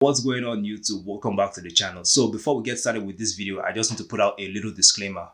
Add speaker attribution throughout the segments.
Speaker 1: What's going on YouTube? Welcome back to the channel. So before we get started with this video, I just need to put out a little disclaimer.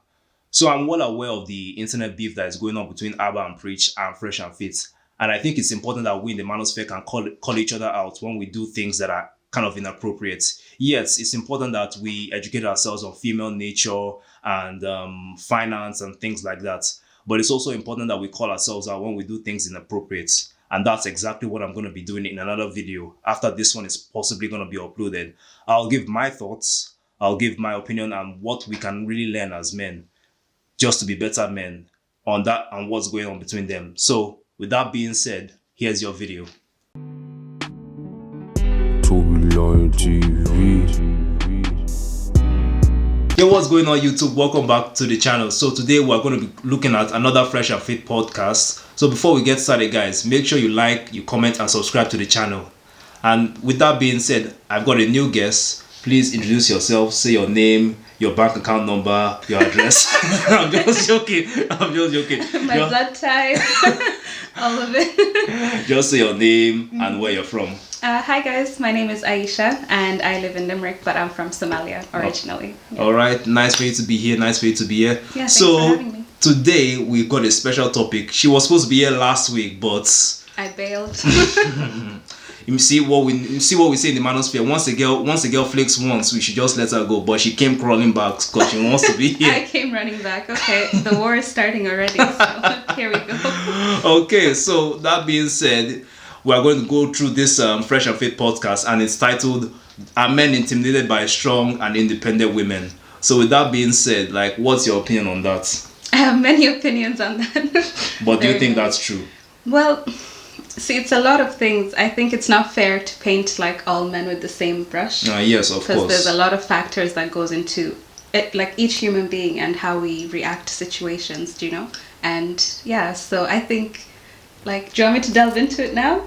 Speaker 1: So I'm well aware of the internet beef that is going on between Abba and Preach and Fresh and Fit. And I think it's important that we in the manosphere can call each other out when we do things that are kind of inappropriate. Yes, it's important that we educate ourselves on female nature and finance and things like that. But it's also important that we call ourselves out when we do things inappropriate. And that's exactly what I'm going to be doing in another video. After this one is possibly going to be uploaded, I'll give my thoughts, I'll give my opinion on what we can really learn as men, just to be better men on that and what's going on between them. So with that being said, here's your video. Yo, what's going on YouTube? Welcome back to the channel. So today we're going to be looking at another Fresh and Fit podcast. So before we get started, guys, make sure you like, you comment and subscribe to the channel. And with that being said, I've got a new guest. Please introduce yourself, say your name, your bank account number, your address. I'm just joking.
Speaker 2: My blood type, all of it.
Speaker 1: Just say your name and where you're from.
Speaker 2: Hi guys, my name is Aicha and I live in Limerick, but I'm from Somalia originally.
Speaker 1: Yeah. All right, nice for you to be here.
Speaker 2: Yeah, thanks for having me.
Speaker 1: Today we've got a special topic. She was supposed to be here last week, but
Speaker 2: I bailed.
Speaker 1: You see what we say in the manosphere. Once a girl flakes once, we should just let her go. But she came crawling back because she wants to be here.
Speaker 2: I came running back. Okay, the war is starting already. So here we go.
Speaker 1: Okay, so that being said, we are going to go through this Fresh and Fit podcast, and it's titled "Are Men Intimidated by Strong and Independent Women?" So with that being said, like, what's your opinion on that?
Speaker 2: I have many opinions on that.
Speaker 1: But do you think that's true?
Speaker 2: Well, see, it's a lot of things. I think it's not fair to paint like all men with the same brush.
Speaker 1: Yes, of course.
Speaker 2: Because there's a lot of factors that goes into it, like each human being and how we react to situations, do you know? And yeah, so I think, like, do you want me to delve into it now?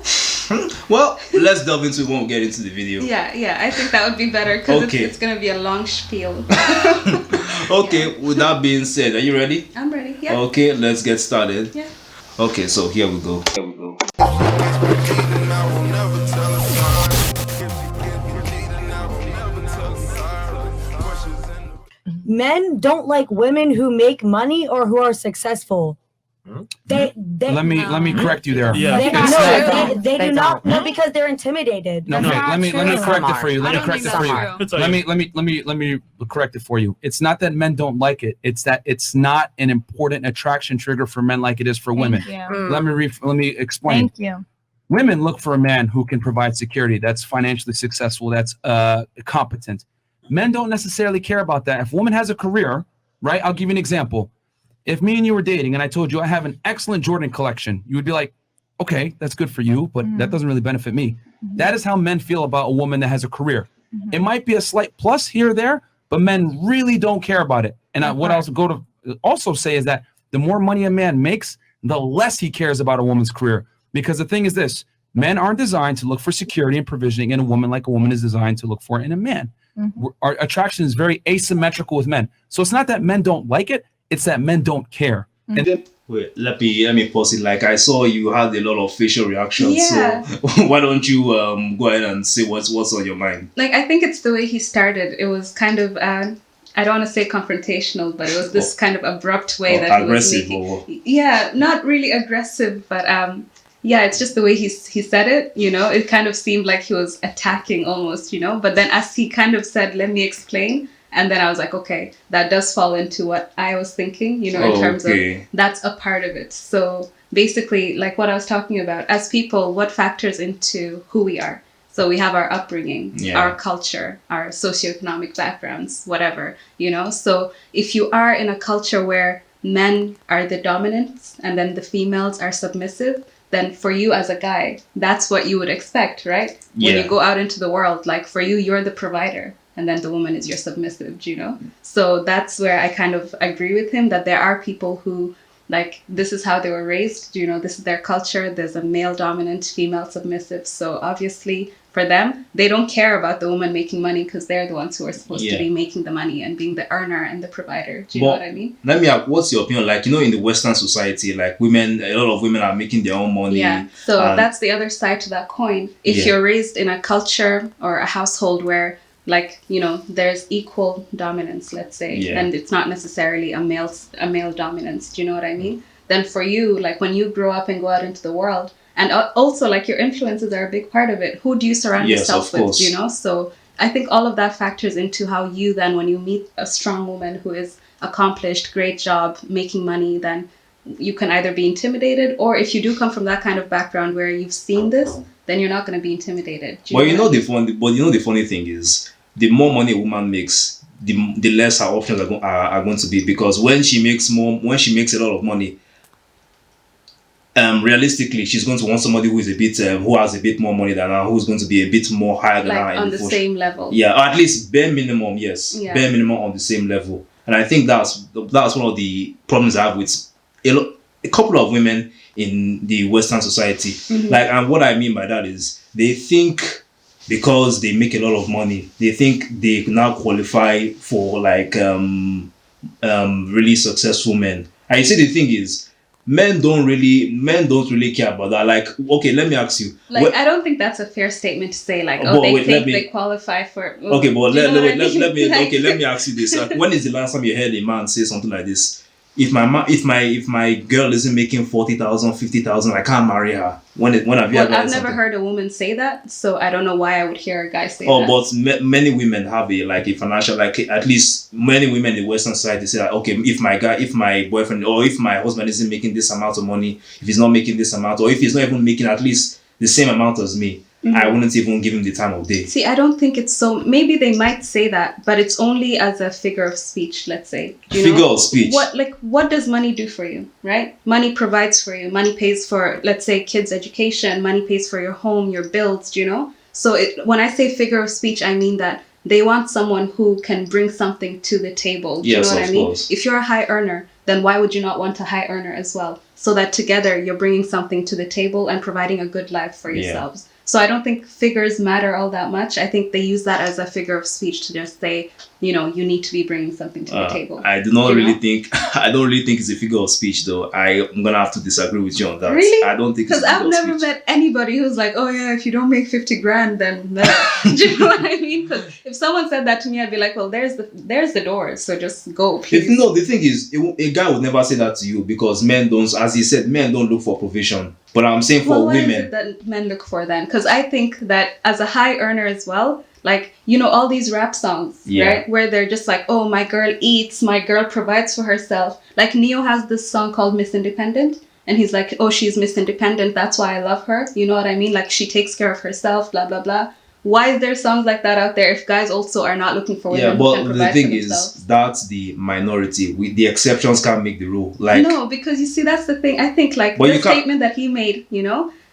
Speaker 1: Well, let's delve into it when we get into the video.
Speaker 2: Yeah, I think that would be better because
Speaker 1: Okay.
Speaker 2: it's going to be a long spiel.
Speaker 1: Okay, with that being said, are you ready?
Speaker 2: I'm ready, yeah.
Speaker 1: Okay, let's get started.
Speaker 2: Yeah.
Speaker 1: Okay, so here we go.
Speaker 3: Men don't like women who make money or who are successful. They
Speaker 4: Let me correct you there.
Speaker 3: they do not know because they're intimidated.
Speaker 4: No, let me correct it for you. Let me correct it for you. It's not that men don't like it. It's that it's not an important attraction trigger for men like it is for women. Let me explain.
Speaker 5: Thank you.
Speaker 4: Women look for a man who can provide security, that's financially successful, that's competent. Men don't necessarily care about that. If a woman has a career, right? I'll give you an example. If me and you were dating and I told you I have an excellent Jordan collection, you would be like, okay, that's good for you, but that doesn't really benefit me. That is how men feel about a woman that has a career. It might be a slight plus here or there, but men really don't care about it. And what I was going to also say is that the more money a man makes, the less he cares about a woman's career. Because the thing is this, men aren't designed to look for security and provisioning in a woman like a woman is designed to look for in a man. Our attraction is very asymmetrical with men. So it's not that men don't like it, it's that men don't care.
Speaker 1: And then, wait, let me pause it. Like, I saw you had a lot of facial reactions.
Speaker 2: Yeah.
Speaker 1: So why don't you go ahead and say what's on your mind?
Speaker 2: Like, I think it's the way he started. It was kind of, I don't want to say confrontational, but it was this kind of abrupt way that
Speaker 1: aggressive
Speaker 2: he was making. Yeah, not really aggressive, but yeah, it's just the way he said it, you know. It kind of seemed like he was attacking almost, you know. But then as he kind of said, let me explain. And then I was like, okay, that does fall into what I was thinking, you know, in terms of that's a part of it. So basically, like what I was talking about, as people, what factors into who we are? So we have our upbringing, our culture, our socioeconomic backgrounds, whatever, you know. So if you are in a culture where men are the dominants and then the females are submissive, then for you as a guy, that's what you would expect, right?
Speaker 1: Yeah.
Speaker 2: When you go out into the world, like for you, you're the provider. And then the woman is your submissive, you know? So that's where I kind of agree with him that there are people who, like, this is how they were raised, you know, this is their culture. There's a male dominant, female submissive. So obviously, for them, they don't care about the woman making money because they're the ones who are supposed to
Speaker 1: Yeah.
Speaker 2: be making the money and being the earner and the provider. Do you know what I mean?
Speaker 1: Let me ask, what's your opinion? Like, in the Western society, like women, a lot of women are making their own money.
Speaker 2: Yeah. So
Speaker 1: and-
Speaker 2: that's the other side to that coin. If
Speaker 1: Yeah.
Speaker 2: you're raised in a culture or a household where, like, there's equal dominance, let's say,
Speaker 1: Yeah.
Speaker 2: and it's not necessarily a male dominance. Do you know what I mean? Then for you, like when you grow up and go out into the world, and also like your influences are a big part of it. Who do you surround
Speaker 1: Yes,
Speaker 2: yourself
Speaker 1: of
Speaker 2: with?
Speaker 1: course.
Speaker 2: So I think all of that factors into how you then, when you meet a strong woman who is accomplished, great job, making money, then you can either be intimidated, or if you do come from that kind of background where you've seen this, then you're not going to be intimidated. Do
Speaker 1: But
Speaker 2: know what I mean?
Speaker 1: the funny thing is, the more money a woman makes, the less her options are going to be, because when she makes a lot of money, realistically, she's going to want somebody who is who has a bit more money than her, who's going to be a bit more higher than her.
Speaker 2: Like on the same level.
Speaker 1: Yeah, or at least bare minimum, yes.
Speaker 2: Yeah.
Speaker 1: Bare minimum on the same level. And I think that's one of the problems I have with a couple of women in the Western society.
Speaker 2: Mm-hmm.
Speaker 1: Like, and what I mean by that is they think because they make a lot of money, they think they now qualify for like really successful men. And you see, the thing is, men don't really care about that. Like, okay, let me ask you.
Speaker 2: Like, I don't think that's a fair statement to say. Like, they qualify for.
Speaker 1: Okay, but let me
Speaker 2: Like,
Speaker 1: let me ask you this. When is the last time you heard a man say something like this? If my girl isn't making 40,000, 50,000, I can't marry her. When have you ever heard
Speaker 2: I've never
Speaker 1: something?
Speaker 2: heard a woman say that, so I don't know why I would hear a guy say that.
Speaker 1: Oh, but many women have a financial, like, at least many women in the Western society say that, okay, if my boyfriend or if my husband isn't making this amount of money, if he's not making this amount, or if he's not even making at least the same amount as me, I wouldn't even give him the time of day.
Speaker 2: See, I don't think it's so. Maybe they might say that, but it's only as a figure of speech, let's say. Do you know?
Speaker 1: Of speech.
Speaker 2: What does money do for you, right? Money provides for you. Money pays for, let's say, kids' education. Money pays for your home, your bills, do you know? So when I say figure of speech, I mean that they want someone who can bring something to the table. Do you know what I mean?
Speaker 1: Course.
Speaker 2: If you're a high earner, then why would you not want a high earner as well? So that together you're bringing something to the table and providing a good life for yourselves. Yeah. So I don't think figures matter all that much. I think they use that as a figure of speech to just say, you need to be bringing something to the table.
Speaker 1: I do not really think. I don't really think it's a figure of speech, though. I'm gonna have to disagree with you on that.
Speaker 2: Really?
Speaker 1: I don't think it's a
Speaker 2: because
Speaker 1: figure
Speaker 2: I've
Speaker 1: of
Speaker 2: never
Speaker 1: speech.
Speaker 2: met anybody who's like, oh yeah, if you don't make 50 grand, then no. Do you know what I mean? Because if someone said that to me, I'd be like, well, there's the door, so just go, please.
Speaker 1: The thing is, a guy would never say that to you because men don't, as he said, men don't look for provision. But I'm saying for
Speaker 2: what
Speaker 1: women.
Speaker 2: What is it that men look for then? Because I think that as a high earner as well, like, all these rap songs, right? Where they're just like, oh, my girl eats, my girl provides for herself. Like Neo has this song called Miss Independent. And he's like, oh, she's Miss Independent. That's why I love her. You know what I mean? Like, she takes care of herself, blah, blah, blah. Why is there songs like that out there if guys also are not looking for women who can provide for themselves?
Speaker 1: The thing is, that's the minority. The exceptions can't make the rule. Like,
Speaker 2: no, because you see, that's the thing. I think like the statement that he made,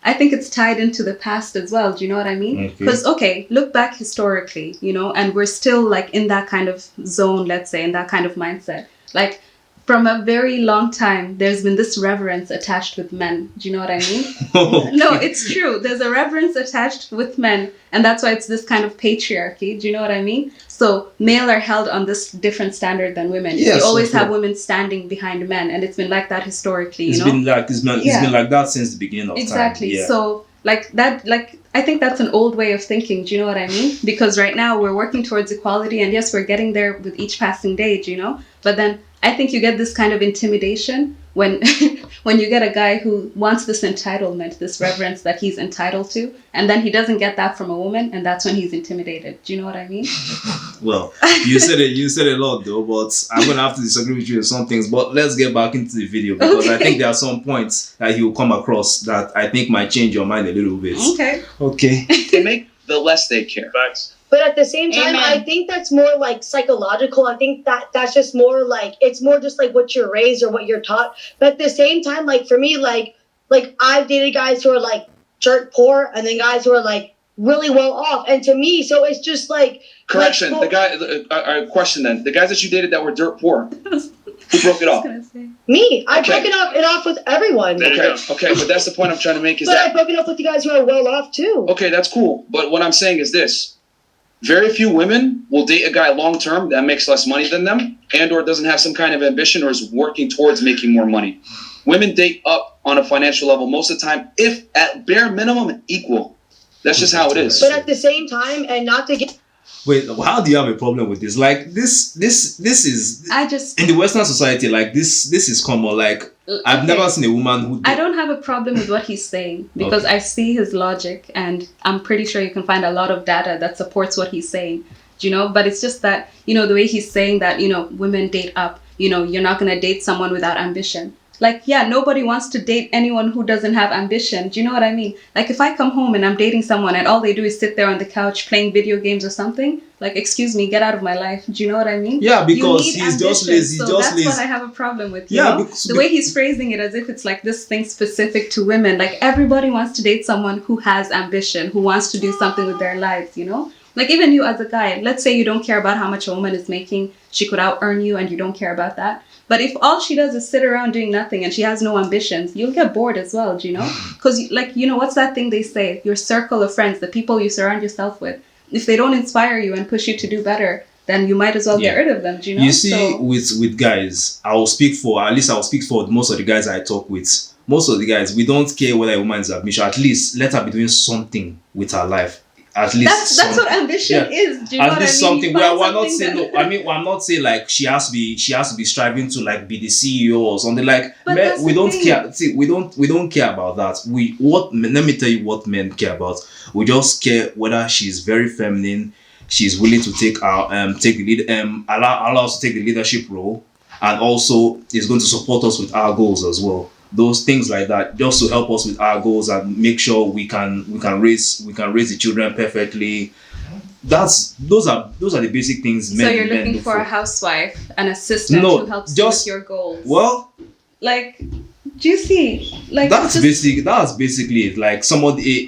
Speaker 2: I think it's tied into the past as well. Do you know what I mean? Because, look back historically, and we're still like in that kind of zone, let's say, in that kind of mindset. Like, from a very long time, there's been this reverence attached with men. Do you know what I mean? No, it's true. There's a reverence attached with men. And that's why it's this kind of patriarchy. Do you know what I mean? So male are held on this different standard than women. Yes, you always have women standing behind men. And it's been like that historically,
Speaker 1: It's been like that since the beginning of time.
Speaker 2: Exactly. Yeah. So I think that's an old way of thinking. Do you know what I mean? Because right now we're working towards equality. And yes, we're getting there with each passing day, But then I think you get this kind of intimidation when when you get a guy who wants this entitlement, this reverence that he's entitled to, and then he doesn't get that from a woman, and that's when he's intimidated. Do you know what I mean?
Speaker 1: Well, you said a lot though, but I'm gonna have to disagree with you on some things. But let's get back into the video because I think there are some points that you'll come across that I think might change your mind a little bit. Okay.
Speaker 5: They make the less they care.
Speaker 6: Facts.
Speaker 3: But at the same time, I think that's more like psychological. I think that's just more like, it's more just like what you're raised or what you're taught. But at the same time, like for me, like I've dated guys who are like dirt poor and then guys who are like really well off. And to me, so it's just like...
Speaker 5: Correction, question then. The guys that you dated that were dirt poor. Who broke it
Speaker 2: I was
Speaker 5: off?
Speaker 2: gonna say.
Speaker 3: Me. I
Speaker 5: Okay.
Speaker 3: broke it off with everyone.
Speaker 6: There you go.
Speaker 5: Okay, but that's the point I'm trying to make is
Speaker 3: But I
Speaker 5: that,
Speaker 3: broke it off with you guys who are well off too.
Speaker 5: okay, that's cool. But what I'm saying is this. Very few women will date a guy long term that makes less money than them and or doesn't have some kind of ambition or is working towards making more money. Women date up on a financial level most of the time, if at bare minimum equal. That's just how it is.
Speaker 3: But at the same time, and not to get
Speaker 1: Wait, how do you have a problem with this? Like this is
Speaker 2: I just
Speaker 1: in the Western society. Like this is common. Like I've
Speaker 2: okay.
Speaker 1: never seen a woman who.
Speaker 2: I don't have a problem with what he's saying because I see his logic and I'm pretty sure you can find a lot of data that supports what he's saying. Do you know? But it's just that, you know, the way he's saying that, you know, women date up, you know, you're not going to date someone without ambition. Like, yeah, nobody wants to date anyone who doesn't have ambition. Do you know what I mean? Like, if I come home and I'm dating someone and all they do is sit there on the couch playing video games or something, like, excuse me, get out of my life. Do you know what I mean?
Speaker 1: Yeah, because
Speaker 2: You need
Speaker 1: he's just
Speaker 2: ambition.
Speaker 1: lazy.
Speaker 2: So
Speaker 1: Just
Speaker 2: that's
Speaker 1: lazy.
Speaker 2: what I have a problem with. You
Speaker 1: Yeah,
Speaker 2: know?
Speaker 1: because-
Speaker 2: The way he's phrasing it as if it's like this thing specific to women. Like, everybody wants to date someone who has ambition, who wants to do something with their lives, you know? Like, even you as a guy, let's say you don't care about how much a woman is making, she could out earn you and you don't care about that. But if all she does is sit around doing nothing and she has no ambitions, you'll get bored as well, do you know? Because, like, you know, what's that thing they say? Your circle of friends, the people you surround yourself with, if they don't inspire you and push you to do better, then you might as well get
Speaker 1: Yeah.
Speaker 2: rid of them, do you know?
Speaker 1: You see,
Speaker 2: So,
Speaker 1: with guys, I'll speak for most of the guys I talk with. Most of the guys, we don't care whether a woman is ambitious. At least let her be doing something with her life. At least
Speaker 2: that's what
Speaker 1: something.
Speaker 2: ambition
Speaker 1: Yeah.
Speaker 2: is. Do you know
Speaker 1: At
Speaker 2: what I mean?
Speaker 1: least something.
Speaker 2: You
Speaker 1: We're
Speaker 2: find
Speaker 1: not
Speaker 2: something
Speaker 1: saying
Speaker 2: that-
Speaker 1: no. I mean, I'm not saying like she has to be striving to like be the CEO or something. Like
Speaker 2: But
Speaker 1: men,
Speaker 2: that's
Speaker 1: we
Speaker 2: the
Speaker 1: don't
Speaker 2: thing.
Speaker 1: care. See, we don't care about that. Let me tell you what men care about. We just care whether she's very feminine, she's willing to take the lead, allow us to take the leadership role, and also is going to support us with our goals as well. Those things like that, just to help us with our goals and make sure we can raise the children perfectly. Those are the basic things men
Speaker 2: So you're
Speaker 1: men
Speaker 2: looking
Speaker 1: look
Speaker 2: for a housewife, an assistant
Speaker 1: No,
Speaker 2: who helps
Speaker 1: just-
Speaker 2: you with your goals.
Speaker 1: Well,
Speaker 2: Like, do you see? Like,
Speaker 1: that's
Speaker 2: it's just-
Speaker 1: that's basically it. Like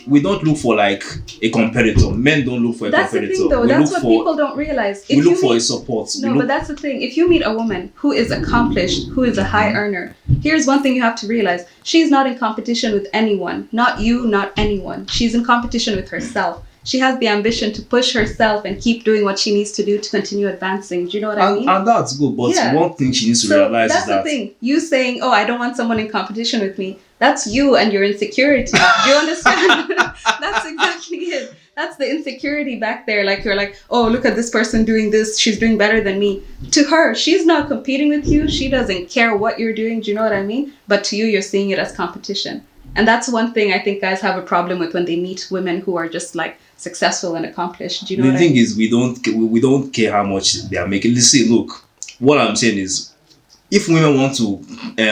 Speaker 1: we don't look for like a competitor. Men don't look for a
Speaker 2: That's the
Speaker 1: competitor.
Speaker 2: thing, though.
Speaker 1: We
Speaker 2: That's
Speaker 1: look
Speaker 2: what
Speaker 1: for
Speaker 2: people don't realize.
Speaker 1: we look for a support.
Speaker 2: No,
Speaker 1: We
Speaker 2: but
Speaker 1: look,
Speaker 2: that's the thing. If you meet a woman who is accomplished, who is a high earner, here's one thing you have to realize. She's not in competition with anyone. Not you, not anyone. She's in competition with herself. She has the ambition to push herself and keep doing what she needs to do to continue advancing. Do you know what I mean?
Speaker 1: and that's good. But
Speaker 2: Yeah.
Speaker 1: one thing she needs to
Speaker 2: So
Speaker 1: realize
Speaker 2: that's
Speaker 1: is that
Speaker 2: the thing. You saying, "Oh, I don't want someone in competition with me." That's you and your insecurity. Do you understand? That's exactly it. That's the insecurity back there. Like you're like, "Oh, look at this person doing this. She's doing better than me." To her, she's not competing with you. She doesn't care what you're doing. Do you know what I mean? But to you, you're seeing it as competition. And that's one thing I think guys have a problem with when they meet women who are just like successful and accomplished. Do you know
Speaker 1: the
Speaker 2: what
Speaker 1: thing
Speaker 2: I mean?
Speaker 1: is we don't care how much they are making. Listen, look, what I'm saying is, if women want to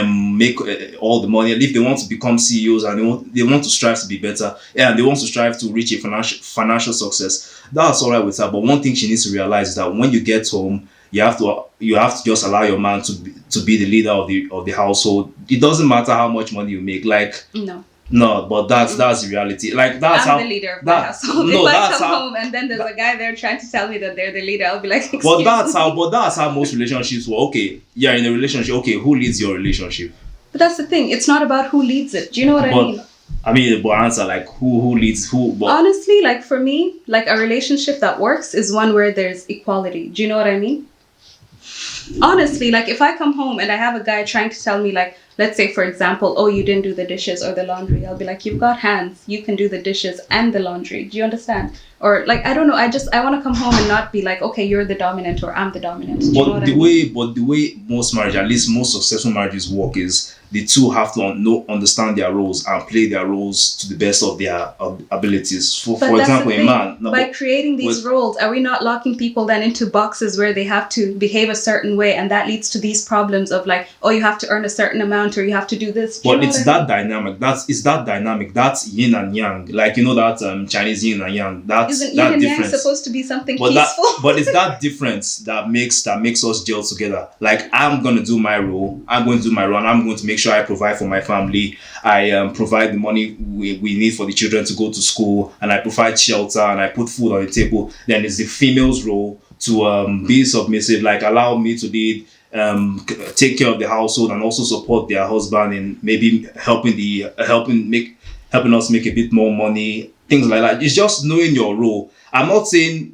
Speaker 1: make all the money, and if they want to become CEOs and they want to strive to be better, and they want to strive to reach a financial success, that's all right with her. But one thing she needs to realize is that when you get home, you have to just allow your man to be the leader of the household. It doesn't matter how much money you make. Like no, but that's the reality. Like that's
Speaker 2: I'm
Speaker 1: how
Speaker 2: the leader of my household.
Speaker 1: no,
Speaker 2: If I
Speaker 1: that's
Speaker 2: come
Speaker 1: how-
Speaker 2: home and then there's a guy there trying to tell me that they're the leader, I'll be like, excuse
Speaker 1: But
Speaker 2: me.
Speaker 1: that's how most relationships work. Okay, you're in a relationship. Okay, who leads your relationship?
Speaker 2: But that's the thing. It's not about who leads it. Do you know what I mean?
Speaker 1: But answer like who leads who. But
Speaker 2: Honestly, like for me, like a relationship that works is one where there's equality. Do you know what I mean? Honestly, like if I come home and I have a guy trying to tell me like, let's say for example, oh, you didn't do the dishes or the laundry, I'll be like, you've got hands, you can do the dishes and the laundry. Do you understand? Or like, I don't know, I want to come home and not be like, okay, you're the dominant or I'm the dominant. Do you know what I mean?
Speaker 1: but the way most marriage, at least most successful marriages work, is the two have to understand their roles and play their roles to the best of their abilities.
Speaker 2: But
Speaker 1: For
Speaker 2: that's
Speaker 1: example,
Speaker 2: the
Speaker 1: a
Speaker 2: thing.
Speaker 1: man. no,
Speaker 2: By
Speaker 1: but-
Speaker 2: creating these roles, are we not locking people then into boxes where they have to behave a certain way, and that leads to these problems of like, oh, you have to earn a certain amount or you have to do this. Do you
Speaker 1: But
Speaker 2: know
Speaker 1: it's
Speaker 2: what I mean?
Speaker 1: that dynamic. That dynamic. That's yin and yang. Like you know that Chinese yin and yang. That's
Speaker 2: Isn't
Speaker 1: that
Speaker 2: yin and yang
Speaker 1: difference.
Speaker 2: supposed to be something
Speaker 1: But
Speaker 2: peaceful?
Speaker 1: but it's that difference that makes us gel together. Like I'm gonna do my role. I'm going to do my role. And I'm going to make sure I provide for my family. I provide the money we need for the children to go to school, and I provide shelter and I put food on the table. Then it's the female's role to be submissive. Like allow me to lead. take care of the household and also support their husband in maybe helping us make a bit more money, things like that. It's just knowing your role. I'm not saying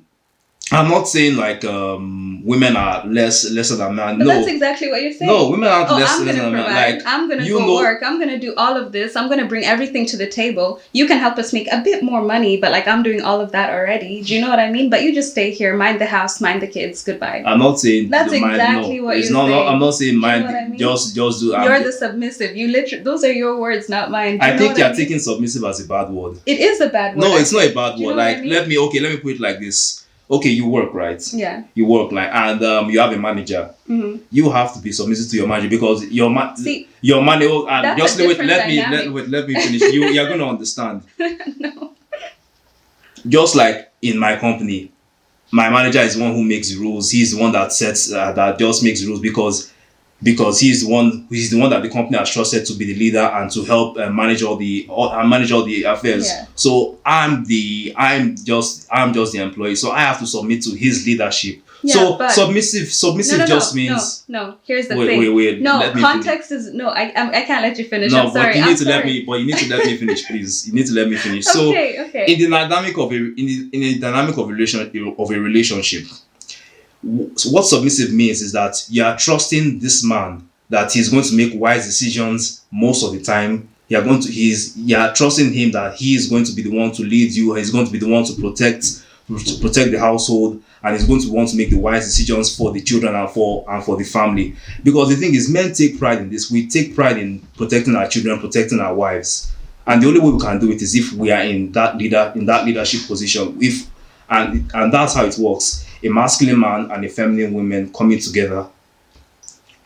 Speaker 1: like women are lesser than men.
Speaker 2: But
Speaker 1: no,
Speaker 2: that's exactly what you're saying.
Speaker 1: no, women aren't
Speaker 2: I'm
Speaker 1: lesser
Speaker 2: gonna
Speaker 1: than men.
Speaker 2: provide.
Speaker 1: Like,
Speaker 2: I'm gonna
Speaker 1: you
Speaker 2: go
Speaker 1: know-
Speaker 2: work. I'm gonna do all of this. I'm gonna bring everything to the table. You can help us make a bit more money, but like I'm doing all of that already. Do you know what I mean? But you just stay here, mind the house, mind the kids. Goodbye.
Speaker 1: I'm not saying
Speaker 2: That's
Speaker 1: the mind,
Speaker 2: exactly
Speaker 1: no.
Speaker 2: what
Speaker 1: It's
Speaker 2: you're
Speaker 1: not,
Speaker 2: saying.
Speaker 1: I'm not saying
Speaker 2: Do you know
Speaker 1: mind.
Speaker 2: what I mean?
Speaker 1: Just do.
Speaker 2: You're the submissive. You literally. Those are your words, not mine. Do you
Speaker 1: I
Speaker 2: know
Speaker 1: think
Speaker 2: what
Speaker 1: you're
Speaker 2: I mean?
Speaker 1: taking submissive as a bad word.
Speaker 2: It is a bad word.
Speaker 1: No,
Speaker 2: I
Speaker 1: it's not
Speaker 2: think.
Speaker 1: a bad
Speaker 2: Do you
Speaker 1: word.
Speaker 2: know what
Speaker 1: Like,
Speaker 2: I mean?
Speaker 1: let me put it like this. Okay, you work, right?
Speaker 2: Yeah.
Speaker 1: You work, like, and you have a manager.
Speaker 2: Mm-hmm.
Speaker 1: You have to be submissive to your manager because your
Speaker 2: See,
Speaker 1: manager. And
Speaker 2: that's
Speaker 1: just
Speaker 2: a different
Speaker 1: let me finish. You're gonna understand.
Speaker 2: No.
Speaker 1: Just like in my company, my manager is the one who makes the rules. He's the one that sets that just makes the rules because he's the one that the company has trusted to be the leader and to help manage all the affairs.
Speaker 2: Yeah.
Speaker 1: So I'm just the employee. So I have to submit to his leadership.
Speaker 2: Yeah,
Speaker 1: so
Speaker 2: but-
Speaker 1: submissive just means
Speaker 2: no. Here's the
Speaker 1: wait,
Speaker 2: thing.
Speaker 1: wait.
Speaker 2: No,
Speaker 1: let me
Speaker 2: context is no. I can't let you finish.
Speaker 1: no,
Speaker 2: I'm
Speaker 1: but
Speaker 2: sorry.
Speaker 1: you
Speaker 2: I'm
Speaker 1: need to
Speaker 2: sorry.
Speaker 1: let me finish, please. You need to let me finish. So
Speaker 2: Okay.
Speaker 1: in the dynamic of a dynamic of a relationship, what submissive means is that you are trusting this man that he's going to make wise decisions most of the time. You are trusting him that he is going to be the one to lead you. He's going to be the one to protect the household, and he's going to want to make the wise decisions for the children and for the family. Because the thing is, men take pride in this. We take pride in protecting our children, protecting our wives, and the only way we can do it is if we are in that leadership position. And that's how it works. A masculine man and a feminine woman coming together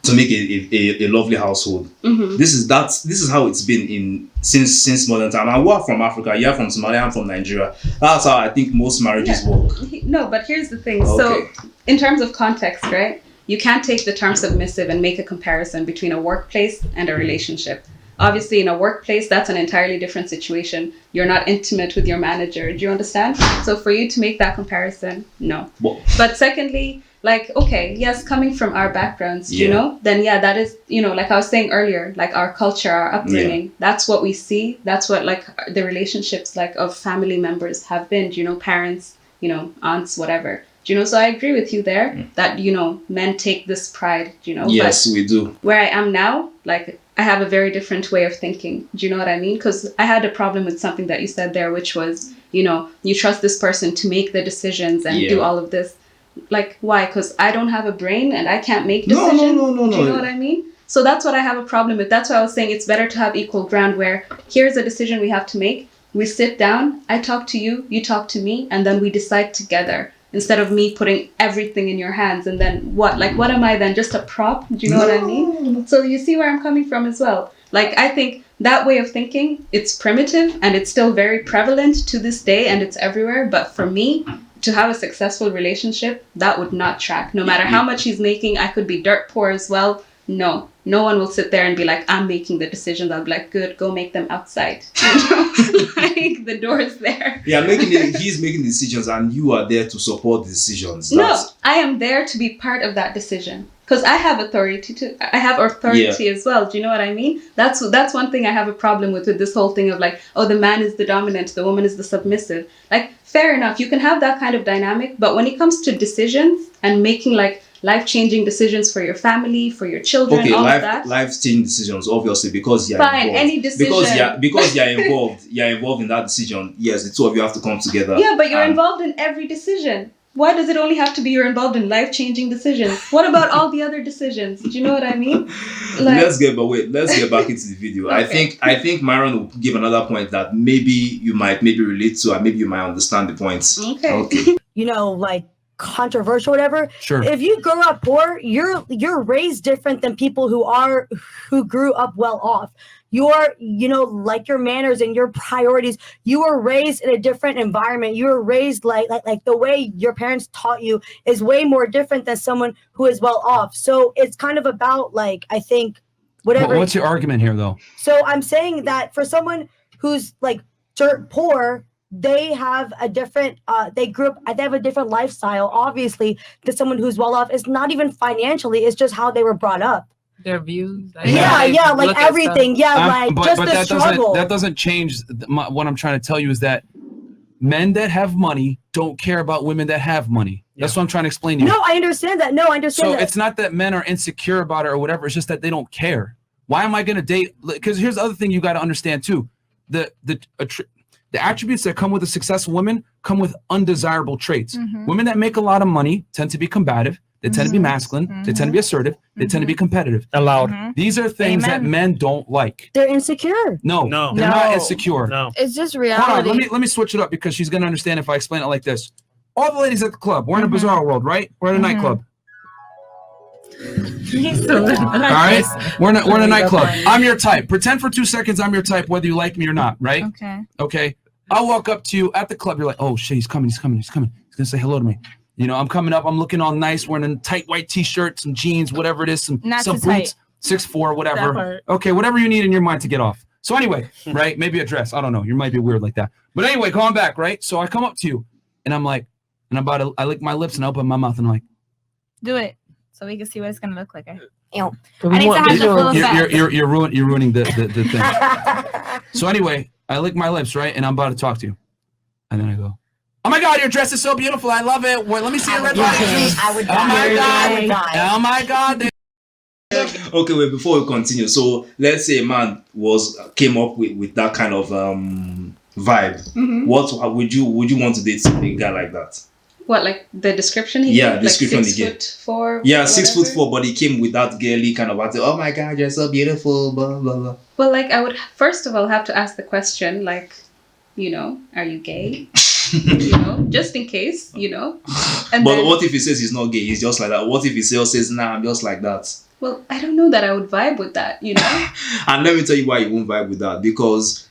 Speaker 1: to make a lovely household.
Speaker 2: Mm-hmm.
Speaker 1: This is how it's been since modern time. And we're from Africa, you're from Somalia, I'm from Nigeria. That's how I think most marriages work.
Speaker 2: No, but here's the thing.
Speaker 1: Okay.
Speaker 2: So, in terms of context, right? You can't take the term submissive and make a comparison between a workplace and a relationship. Obviously, in a workplace, that's an entirely different situation. You're not intimate with your manager. Do you understand? So for you to make that comparison, no.
Speaker 1: Well,
Speaker 2: But secondly, like, okay, yes, coming from our backgrounds, you
Speaker 1: Yeah.
Speaker 2: know, then yeah, that is, you know, like I was saying earlier, like our culture, our upbringing, that's what we see. That's what like the relationships like of family members have been, you know, parents, you know, aunts, whatever. Do you know? So I agree with you there that, you know, men take this pride, you know.
Speaker 1: yes, we do.
Speaker 2: But where I am now, like I have a very different way of thinking. Do you know what I mean? Because I had a problem with something that you said there, which was, you know, you trust this person to make the decisions and do all of this. Like, why? Because I don't have a brain and I can't make decisions.
Speaker 1: No.
Speaker 2: Do you know what I mean? So that's what I have a problem with. That's why I was saying it's better to have equal ground where here's a decision we have to make. We sit down, I talk to you, you talk to me, and then we decide together. Instead of me putting everything in your hands and then what? Like, what am I then? Just a prop? Do you know what I mean? So you see where I'm coming from as well. Like, I think that way of thinking, it's primitive and it's still very prevalent to this day and it's everywhere. But for me, to have a successful relationship, that would not track. No matter how much he's making, I could be dirt poor as well. No one will sit there and be like, I'm making the decisions. I'll be like, good, go make them outside. You know? Like, the door's there.
Speaker 1: Yeah, he's making decisions and you are there to support the decisions.
Speaker 2: No, I am there to be part of that decision. Because I have authority as well. Do you know what I mean? That's one thing I have a problem with this whole thing of like, oh, the man is the dominant, the woman is the submissive. Like, fair enough, you can have that kind of dynamic, but when it comes to decisions and making like life-changing decisions for your family, for your children, all of that.
Speaker 1: Life-changing decisions, obviously, because you're
Speaker 2: Fine,
Speaker 1: involved.
Speaker 2: any decision.
Speaker 1: Because you're involved. You're involved in that decision. Yes, the two of you have to come together.
Speaker 2: Yeah, but you're involved in every decision. Why does it only have to be you're involved in life-changing decisions? What about all the other decisions? Do you know what I mean? Like,
Speaker 1: let's get back into the video.
Speaker 2: Okay.
Speaker 1: I think Myron will give another point that maybe you might relate to, and maybe you might understand the points.
Speaker 2: Okay.
Speaker 6: You know, like controversial, whatever.
Speaker 4: Sure.
Speaker 6: If you grow up poor, you're raised different than people who grew up well off. Your, you know, like your manners and your priorities, you were raised in a different environment. You were raised like the way your parents taught you is way more different than someone who is well off. So it's kind of about like, I think, whatever.
Speaker 4: What's your argument here though?
Speaker 6: So I'm saying that for someone who's like dirt poor, they have a different they have a different lifestyle, obviously, than someone who's well off. It's not even financially, it's just how they were brought up.
Speaker 7: Their views.
Speaker 6: Yeah, like everything. Yeah, like just
Speaker 4: but
Speaker 6: the struggle.
Speaker 4: that doesn't change what I'm trying to tell you is that men that have money don't care about women that have money. That's what I'm trying to explain to you.
Speaker 6: No, I understand that. No, I understand
Speaker 4: So
Speaker 6: that.
Speaker 4: it's not that men are insecure about it or whatever. It's just that they don't care. Why am I going to date? Because here's the other thing you got to understand too. The attributes that come with a successful woman come with undesirable traits. Women that make a lot of money tend to be combative. They tend to be masculine. They tend to be assertive. They tend to be competitive.
Speaker 8: Allowed.
Speaker 4: These are things that men don't like.
Speaker 6: They're insecure.
Speaker 4: No, they're not insecure.
Speaker 8: No.
Speaker 7: It's just reality.
Speaker 4: Hold on, let me switch it up because she's gonna understand if I explain it like this. All the ladies at the club, we're in a bizarre world, right? We're at a nightclub. All right, we're in a nightclub. I'm your type. Pretend for 2 seconds I'm your type, whether you like me or not, right? Okay. I'll walk up to you at the club. You're like, oh shit, he's coming. He's gonna say hello to me. You know, I'm coming up. I'm looking all nice, wearing a tight white t-shirt, some jeans, whatever it is, some boots, 6'4", whatever. Okay, whatever you need in your mind to get off. So anyway, right? Maybe a dress. I don't know. You might be weird like that. But anyway, going back, right? So I come up to you, and I'm like, I lick my lips and I open my mouth and I'm like,
Speaker 7: do it so we can see what it's gonna look like.
Speaker 6: Ew.
Speaker 7: I need to have the full effect.
Speaker 4: You're ruining the thing. So anyway, I lick my lips, right? And I'm about to talk to you, and then I go, oh my God, your dress is so beautiful. I love it. Wait, let me see your red bottoms. Oh my God.
Speaker 1: Okay, wait, before we continue. So let's say a man came up with that kind of vibe. What would you want to date a guy like that?
Speaker 2: What, like the description he
Speaker 1: gave?
Speaker 2: Like
Speaker 1: description he gave.
Speaker 2: 6'4"?
Speaker 1: Yeah, 6'4", but he came with that girly kind of attitude. Oh my God, you're so beautiful, blah blah blah.
Speaker 2: Well, like I would first of all have to ask the question, like, you know, are you gay? You know, just in case, you know. And
Speaker 1: but
Speaker 2: then,
Speaker 1: what if he says he's not gay? He's just like that. What if he says, nah, I'm just like that?
Speaker 2: Well, I don't know that I would vibe with that, you know.
Speaker 1: And let me tell you why you won't vibe with that. Because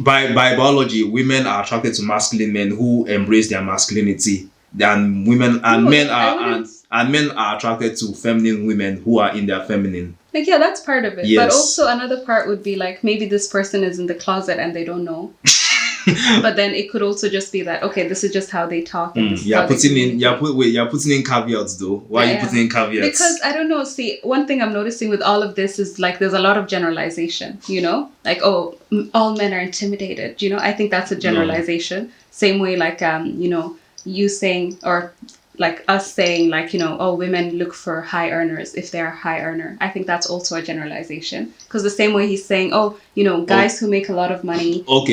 Speaker 1: by biology, women are attracted to masculine men who embrace their masculinity, and men are attracted to feminine women who are in their feminine.
Speaker 2: Like, yeah, that's part of it.
Speaker 1: Yes.
Speaker 2: But also another part would be like maybe this person is in the closet and they don't know. But then it could also just be that, okay, this is just how they talk. And
Speaker 1: you're putting in caveats though. Why are you putting in caveats?
Speaker 2: Because I don't know. See, one thing I'm noticing with all of this is like there's a lot of generalization. You know, like all men are intimidated. You know, I think that's a generalization. Same way, like you know, you saying or like us saying like, you know, oh, women look for high earners if they're a high earner. I think that's also a generalization. Because the same way he's saying, oh, you know, guys who make a lot of money don't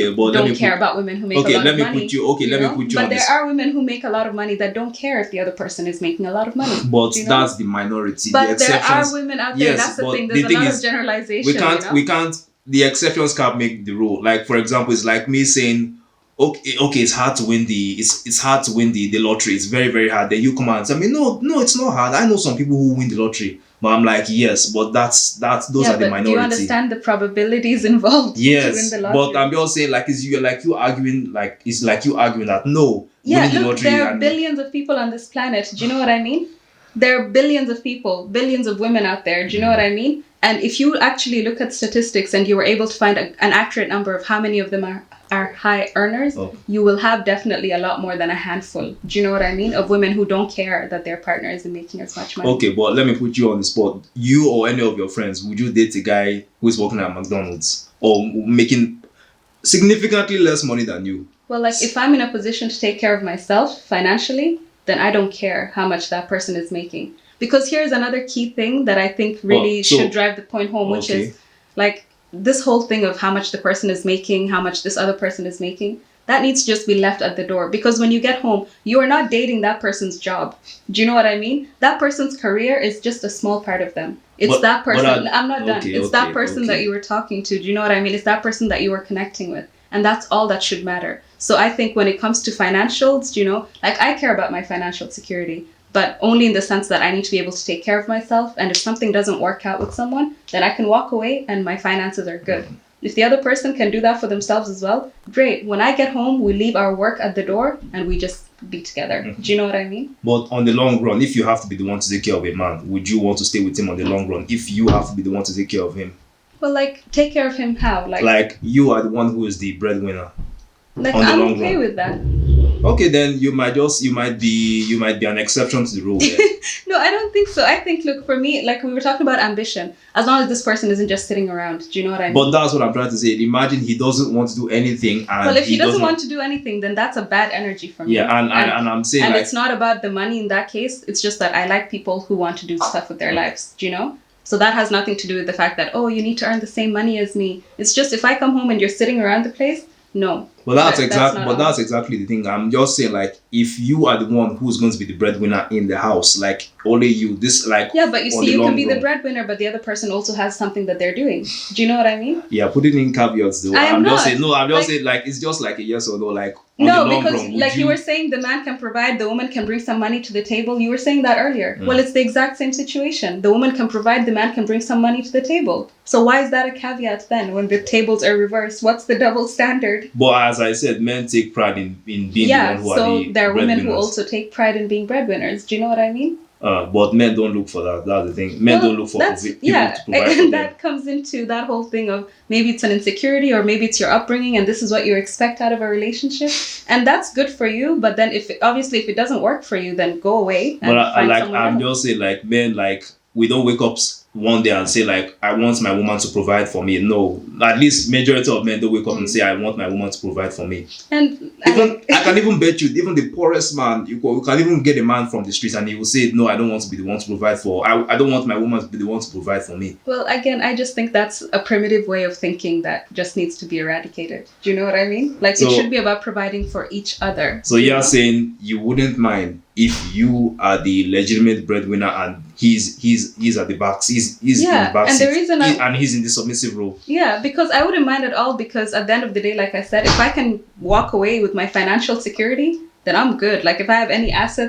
Speaker 2: care about women who make a lot of money. Let me put you But there are women who make a lot of money that don't care if the other person is making a lot of money.
Speaker 1: But that's the minority.
Speaker 2: But there are women out there, that's the thing. There's a lot of generalization.
Speaker 1: We can't, the exceptions can't make the rule. Like, for example, it's like me saying, okay, it's hard to win it's hard to win the lottery. It's very, very hard. Then you come out and tell me, no, it's not hard. I know some people who win the lottery. But I'm like, yes, but those are the minority.
Speaker 2: Do you understand the probabilities involved to win the lottery?
Speaker 1: But I'm just saying, it's like you arguing that no.
Speaker 2: Yeah, look, there are billions of people on this planet. Do you know what I mean? There are billions of people, billions of women out there. Do you know what I mean? And if you actually look at statistics and you were able to find an accurate number of how many of them are high earners, you will have definitely a lot more than a handful. Do you know what I mean? Of women who don't care that their partner isn't making as much money.
Speaker 1: Okay, but let me put you on the spot. You or any of your friends, would you date a guy who is working at McDonald's or making significantly less money than you?
Speaker 2: Well, like if I'm in a position to take care of myself financially, then I don't care how much that person is making. Because here's another key thing that I think really should drive the point home, which is like this whole thing of how much the person is making, how much this other person is making, that needs to just be left at the door. Because when you get home, you are not dating that person's job. Do you know what I mean? That person's career is just a small part of them. It's that person. I'm not done. It's that person that you were talking to. Do you know what I mean? It's that person that you were connecting with. And that's all that should matter. So I think when it comes to financials, you know, like I care about my financial security, but only in the sense that I need to be able to take care of myself. And if something doesn't work out with someone, then I can walk away and my finances are good. If the other person can do that for themselves as well, great. When I get home, we leave our work at the door and we just be together. Do you know what I mean?
Speaker 1: But on the long run, if you have to be the one to take care of a man, would you want to stay with him on the long run if you have to be the one to take care of him?
Speaker 2: Well, like, take care of him how?
Speaker 1: Like you are the one who is the breadwinner.
Speaker 2: Like,
Speaker 1: on the
Speaker 2: I'm
Speaker 1: long
Speaker 2: okay
Speaker 1: run.
Speaker 2: with that.
Speaker 1: Okay, then you might be an exception to the rule. Then.
Speaker 2: No, I don't think so. I think, look, for me, like we were talking about ambition, as long as this person isn't just sitting around, do you know what I mean?
Speaker 1: But that's what I'm trying to say. Imagine he doesn't want to do anything, and
Speaker 2: well, if he doesn't want to do anything, then that's a bad energy for me.
Speaker 1: Yeah, and I'm saying,
Speaker 2: and
Speaker 1: like,
Speaker 2: it's not about the money in that case. It's just that I like people who want to do stuff with their lives. Do you know? So that has nothing to do with the fact that, oh, you need to earn the same money as me. It's just if I come home and you're sitting around the place, no.
Speaker 1: Well, that's exactly the thing. I'm just saying, like, if you are the one who's going to be the breadwinner in the house, like only you, this like
Speaker 2: yeah, but you see, you can be the breadwinner, but the other person also has something that they're doing. Do you know what I mean?
Speaker 1: Yeah, putting in caveats though.
Speaker 2: I'm
Speaker 1: just saying like it's just like a yes or no, like.
Speaker 2: No, because like you were saying, the man can provide, the woman can bring some money to the table. You were saying that earlier. Well, it's the exact same situation. The woman can provide, the man can bring some money to the table. So why is that a caveat then when the tables are reversed? What's the double standard?
Speaker 1: But as I said, men take pride in being the one who are the
Speaker 2: there are women who
Speaker 1: breadwinners.
Speaker 2: also take pride in being breadwinners. Do you know what I mean?
Speaker 1: But men don't look for that. That's the thing. Men don't look for people to provide for
Speaker 2: and
Speaker 1: them.
Speaker 2: that comes into that whole thing of maybe it's an insecurity or maybe it's your upbringing and this is what you expect out of a relationship, and that's good for you. But then if it doesn't work for you, then go away. And
Speaker 1: I'm just saying, like, men, like, we don't wake up one day and say, like, I want my woman to provide for me. No, at least majority of men don't wake up and say, I want my woman to provide for me.
Speaker 2: And
Speaker 1: I can even bet you, even the poorest man, you can even get a man from the streets and he will say, no, I don't want to be the one to provide for. I don't want my woman to be the one to provide for me.
Speaker 2: Well, again, I just think that's a primitive way of thinking that just needs to be eradicated. Do you know what I mean? Like, it should be about providing for each other.
Speaker 1: So you're saying you wouldn't mind if you are the legitimate breadwinner and he's at the back, he's in the back
Speaker 2: and
Speaker 1: seat,
Speaker 2: the reason
Speaker 1: and he's in the submissive role.
Speaker 2: Yeah, because I wouldn't mind at all, because at the end of the day, like I said, if I can walk away with my financial security, then I'm good. Like, if I have any assets